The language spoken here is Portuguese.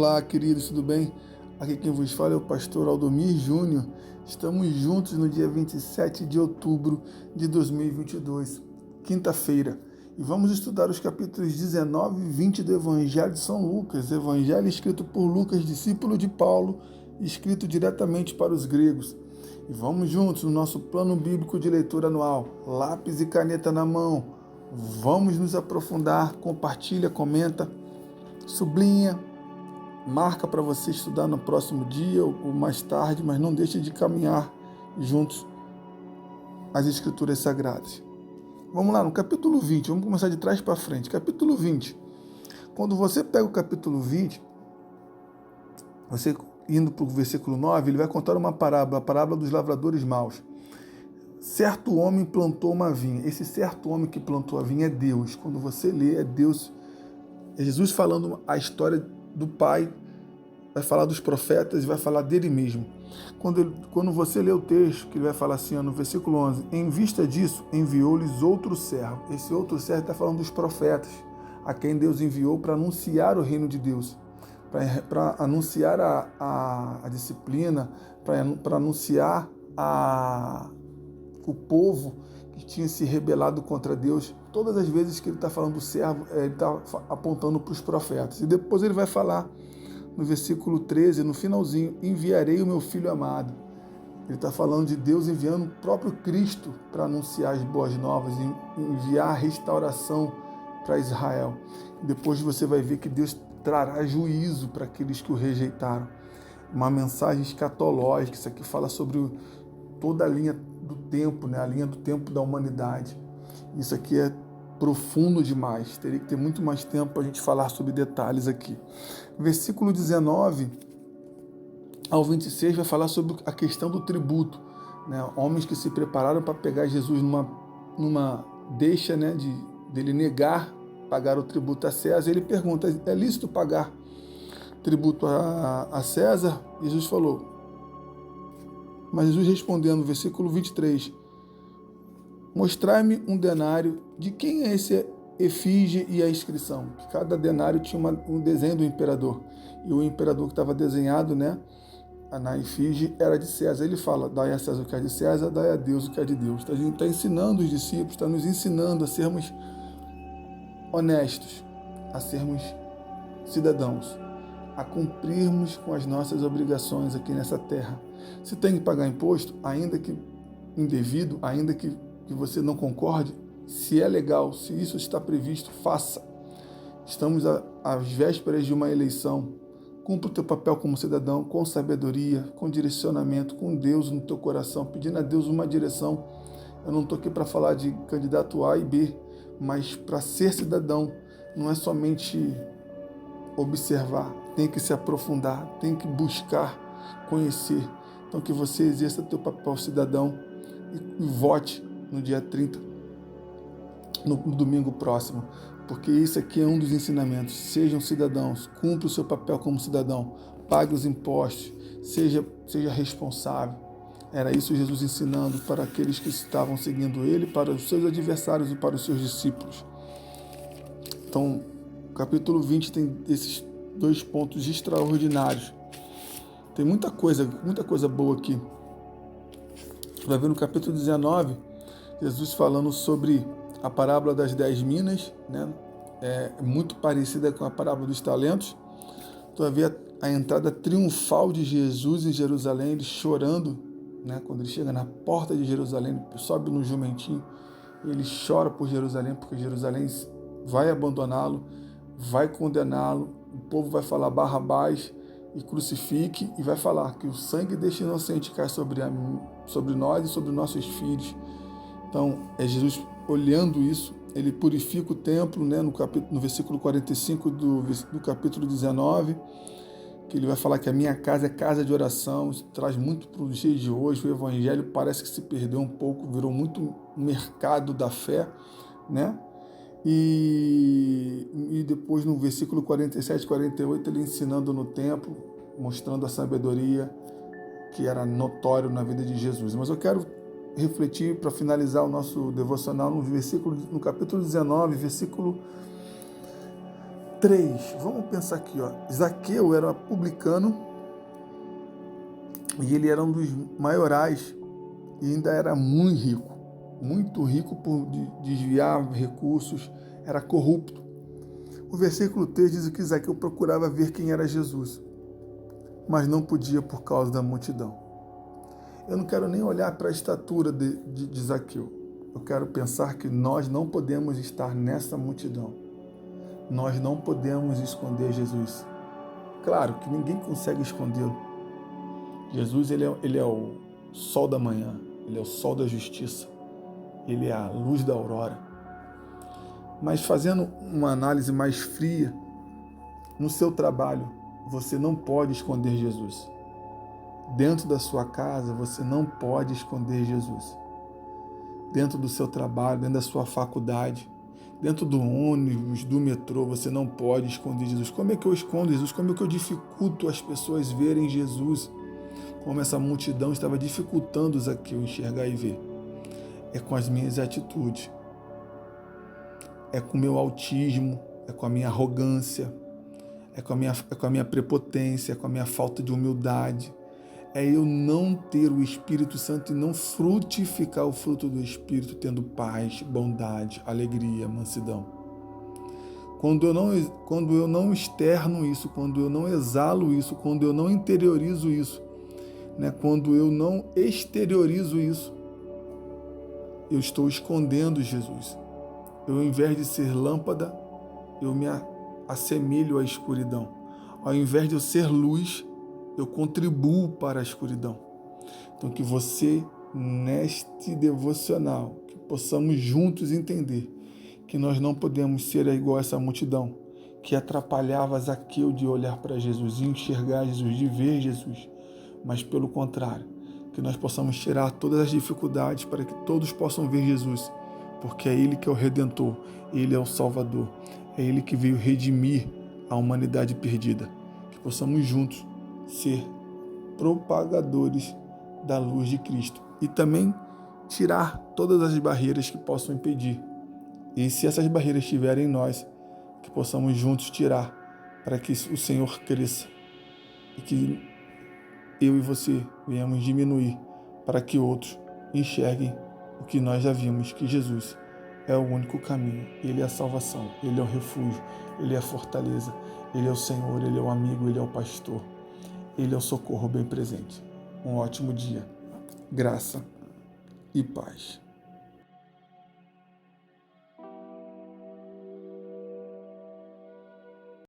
Olá, queridos, tudo bem? Aqui quem vos fala é o pastor Aldomir Júnior. Estamos juntos no dia 27 de outubro de 2022, quinta-feira, e vamos estudar os capítulos 19 e 20 do Evangelho de São Lucas, Evangelho escrito por Lucas, discípulo de Paulo, escrito diretamente para os gregos. E vamos juntos no nosso plano bíblico de leitura anual, lápis e caneta na mão. Vamos nos aprofundar, compartilha, comenta, sublinha, marca para você estudar no próximo dia ou mais tarde, mas não deixe de caminhar juntos as Escrituras Sagradas. Vamos lá, no capítulo 20, vamos começar de trás para frente. Capítulo 20. Quando você pega o capítulo 20, você indo para o versículo 9, ele vai contar uma parábola, a parábola dos lavradores maus. Certo homem plantou uma vinha. Esse certo homem que plantou a vinha é Deus. Quando você lê, é Deus. É Jesus falando a história do Pai, vai falar dos profetas e vai falar dele mesmo. Quando você lê o texto, que ele vai falar assim, no versículo 11, em vista disso, enviou-lhes outro servo. Esse outro servo está falando dos profetas, a quem Deus enviou para anunciar o reino de Deus, para anunciar a disciplina, para anunciar o povo que tinha se rebelado contra Deus. Todas as vezes que ele está falando do servo, ele está apontando para os profetas. E depois ele vai falar, no versículo 13, no finalzinho, enviarei o meu filho amado. Ele está falando de Deus enviando o próprio Cristo para anunciar as boas novas, enviar a restauração para Israel. Depois você vai ver que Deus trará juízo para aqueles que o rejeitaram. Uma mensagem escatológica. Isso aqui fala sobre toda a linha do tempo, né? A linha do tempo da humanidade. Isso aqui é profundo demais. Teria que ter muito mais tempo para a gente falar sobre detalhes aqui. Versículo 19 ao 26 vai falar sobre a questão do tributo, né? Homens que se prepararam para pegar Jesus numa deixa, né, dele negar pagar o tributo a César. Ele pergunta, é lícito pagar tributo a César? Jesus falou, mas Jesus respondendo, versículo 23, mostrai-me um denário, de quem é esse efígie e a inscrição? Que cada denário tinha um desenho do imperador, e o imperador que estava desenhado, né, na efígie era de César. Ele fala, dai a César o que é de César, dai a Deus o que é de Deus. A gente está ensinando os discípulos, está nos ensinando a sermos honestos, a sermos cidadãos, a cumprirmos com as nossas obrigações aqui nessa terra. Se tem que pagar imposto, ainda que indevido, ainda que você não concorde, se é legal, se isso está previsto, faça. Estamos às vésperas de uma eleição. Cumpra o teu papel como cidadão, com sabedoria, com direcionamento, com Deus no teu coração, pedindo a Deus uma direção. Eu não estou aqui para falar de candidato A e B, mas para ser cidadão não é somente observar, tem que se aprofundar, tem que buscar conhecer. Então que você exerça teu papel cidadão e vote no dia 30, no domingo próximo, porque isso aqui é um dos ensinamentos. Sejam cidadãos, cumpra o seu papel como cidadão, pague os impostos, seja responsável. Era isso Jesus ensinando para aqueles que estavam seguindo ele, para os seus adversários e para os seus discípulos. Então, o capítulo 20 tem esses dois pontos extraordinários. Tem muita coisa boa aqui. Vai ver no capítulo 19, Jesus falando sobre a parábola das 10 minas, né? É muito parecida com a parábola dos talentos. Tu vai ver a entrada triunfal de Jesus em Jerusalém, ele chorando, né? Quando ele chega na porta de Jerusalém, sobe no jumentinho, ele chora por Jerusalém, porque Jerusalém vai abandoná-lo, vai condená-lo, o povo vai falar Barrabás e crucifique, e vai falar que o sangue deste inocente cai sobre nós e sobre nossos filhos. Então, é Jesus olhando isso, ele purifica o templo, né, no versículo 45 do capítulo 19, que ele vai falar que a minha casa é casa de oração. Isso traz muito para os dias de hoje. O evangelho parece que se perdeu um pouco, virou muito mercado da fé, né? E depois no versículo 47, 48, ele ensinando no templo, mostrando a sabedoria que era notório na vida de Jesus. Mas eu quero refletir, para finalizar o nosso devocional, no capítulo 19, versículo 3. Vamos pensar aqui, ó. Zaqueu era publicano e ele era um dos maiorais e ainda era muito rico por desviar recursos, era corrupto. O versículo 3 diz que Zaqueu procurava ver quem era Jesus, mas não podia por causa da multidão. Eu não quero nem olhar para a estatura de Zaqueu. Eu quero pensar que nós não podemos estar nessa multidão. Nós não podemos esconder Jesus. Claro que ninguém consegue escondê-lo. Jesus ele é o sol da manhã, ele é o sol da justiça, ele é a luz da aurora. Mas fazendo uma análise mais fria, no seu trabalho, você não pode esconder Jesus. Dentro da sua casa, você não pode esconder Jesus. Dentro do seu trabalho, dentro da sua faculdade, dentro do ônibus, do metrô, você não pode esconder Jesus. Como é que eu escondo Jesus? Como é que eu dificulto as pessoas verem Jesus? Como essa multidão estava dificultando Zaqueu enxergar e ver. É com as minhas atitudes. É com o meu autismo, é com a minha arrogância, é com a minha prepotência, é com a minha falta de humildade. É eu não ter o Espírito Santo e não frutificar o fruto do Espírito, tendo paz, bondade, alegria, mansidão. Quando eu não externo isso, quando eu não exalo isso, quando eu não interiorizo isso, né? Quando eu não exteriorizo isso, eu estou escondendo Jesus. Eu, ao invés de ser lâmpada, eu me assemelho à escuridão. Ao invés de eu ser luz, eu contribuo para a escuridão. Então, que você, neste devocional, que possamos juntos entender que nós não podemos ser igual a essa multidão que atrapalhava Zaqueu de olhar para Jesus, de enxergar Jesus, de ver Jesus, mas pelo contrário, que nós possamos tirar todas as dificuldades para que todos possam ver Jesus, porque é Ele que é o Redentor, Ele é o Salvador, é Ele que veio redimir a humanidade perdida. Que possamos juntos ser propagadores da luz de Cristo e também tirar todas as barreiras que possam impedir. E se essas barreiras estiverem em nós, que possamos juntos tirar para que o Senhor cresça e que eu e você venhamos diminuir para que outros enxerguem o que nós já vimos, que Jesus é o único caminho, Ele é a salvação, Ele é o refúgio, Ele é a fortaleza, Ele é o Senhor, Ele é o amigo, Ele é o pastor, Ele é o socorro bem presente. Um ótimo dia, graça e paz.